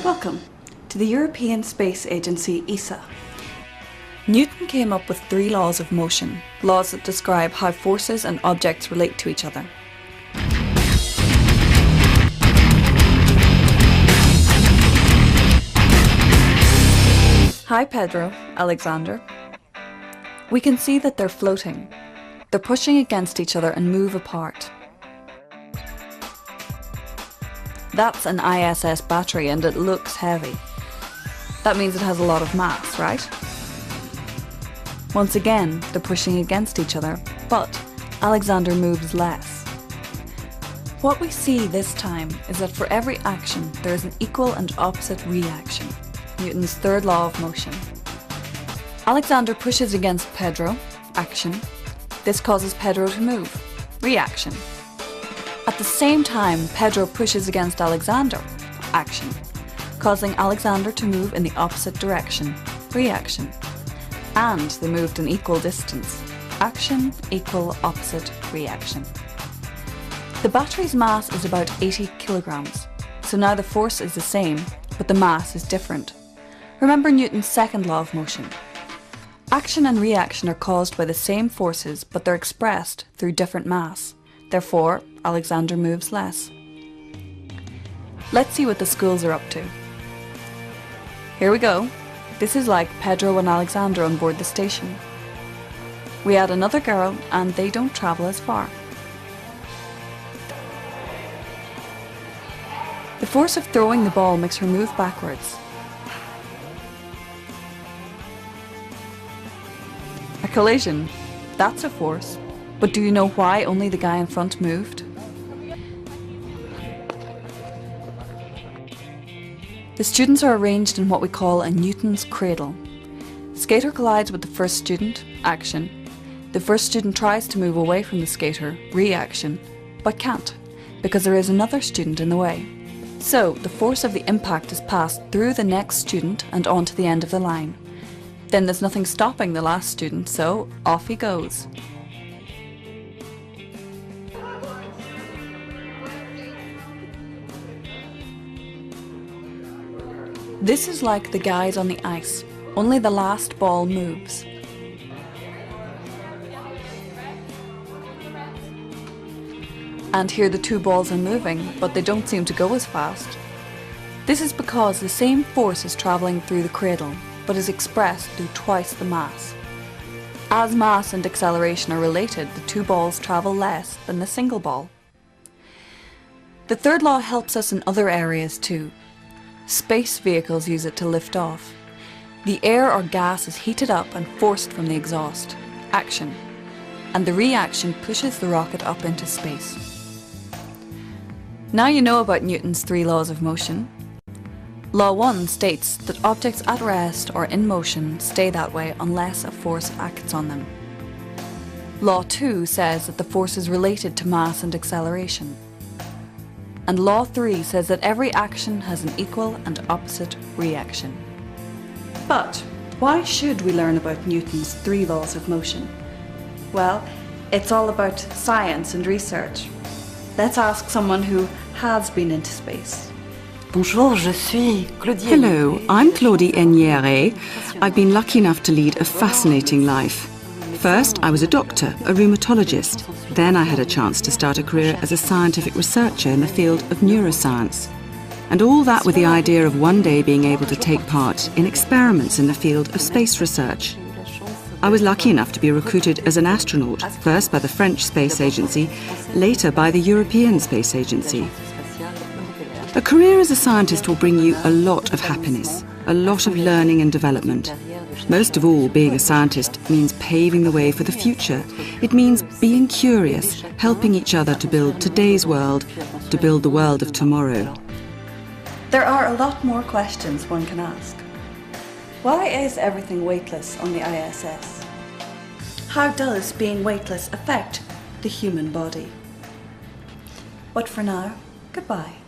Welcome to the European Space Agency ESA. Newton came up with 3 laws of motion, laws that describe how forces and objects relate to each other. Hi Pedro, Alexander. We can see that they're floating. They're pushing against each other and move apart. That's an ISS battery and it looks heavy. That means it has a lot of mass, right? Once again, they're pushing against each other, but Alexander moves less. What we see this time is that for every action, there is an equal and opposite reaction, Newton's third law of motion. Alexander pushes against Pedro, action. This causes Pedro to move, reaction. At the same time, Pedro pushes against Alexander, action, causing Alexander to move in the opposite direction, reaction. And they moved an equal distance, action equal opposite reaction. The battery's mass is about 80 kilograms, so now the force is the same, but the mass is different. Remember Newton's second law of motion. Action and reaction are caused by the same forces, but they're expressed through different mass. Therefore, Alexander moves less. Let's see what the schools are up to. Here we go. This is like Pedro and Alexander on board the station. We add another girl and they don't travel as far. The force of throwing the ball makes her move backwards. A collision, that's a force. But do you know why only the guy in front moved? The students are arranged in what we call a Newton's cradle. Skater collides with the first student, action. The first student tries to move away from the skater, reaction, but can't, because there is another student in the way. So, the force of the impact is passed through the next student and on to the end of the line. Then there's nothing stopping the last student, so off he goes. This is like the guys on the ice, only the last ball moves. And here the 2 balls are moving, but they don't seem to go as fast. This is because the same force is travelling through the cradle, but is expressed through twice the mass. As mass and acceleration are related, the 2 balls travel less than the single ball. The third law helps us in other areas too. Space vehicles use it to lift off. The air or gas is heated up and forced from the exhaust, action, and the reaction pushes the rocket up into space. Now you know about Newton's 3 laws of motion. Law 1 states that objects at rest or in motion stay that way unless a force acts on them. Law 2 says that the force is related to mass and acceleration. And Law 3 says that every action has an equal and opposite reaction. But why should we learn about Newton's 3 laws of motion? Well, it's all about science and research. Let's ask someone who has been into space. Bonjour, je suis Claudie. Hello, I'm Claudie Eniere. I've been lucky enough to lead a fascinating life. First, I was a doctor, a rheumatologist. Then I had a chance to start a career as a scientific researcher in the field of neuroscience. And all that with the idea of one day being able to take part in experiments in the field of space research. I was lucky enough to be recruited as an astronaut, first by the French Space Agency, later by the European Space Agency. A career as a scientist will bring you a lot of happiness, a lot of learning and development. Most of all, being a scientist means paving the way for the future. It means being curious, helping each other to build today's world, to build the world of tomorrow. There are a lot more questions one can ask. Why is everything weightless on the ISS? How does being weightless affect the human body? But for now, goodbye.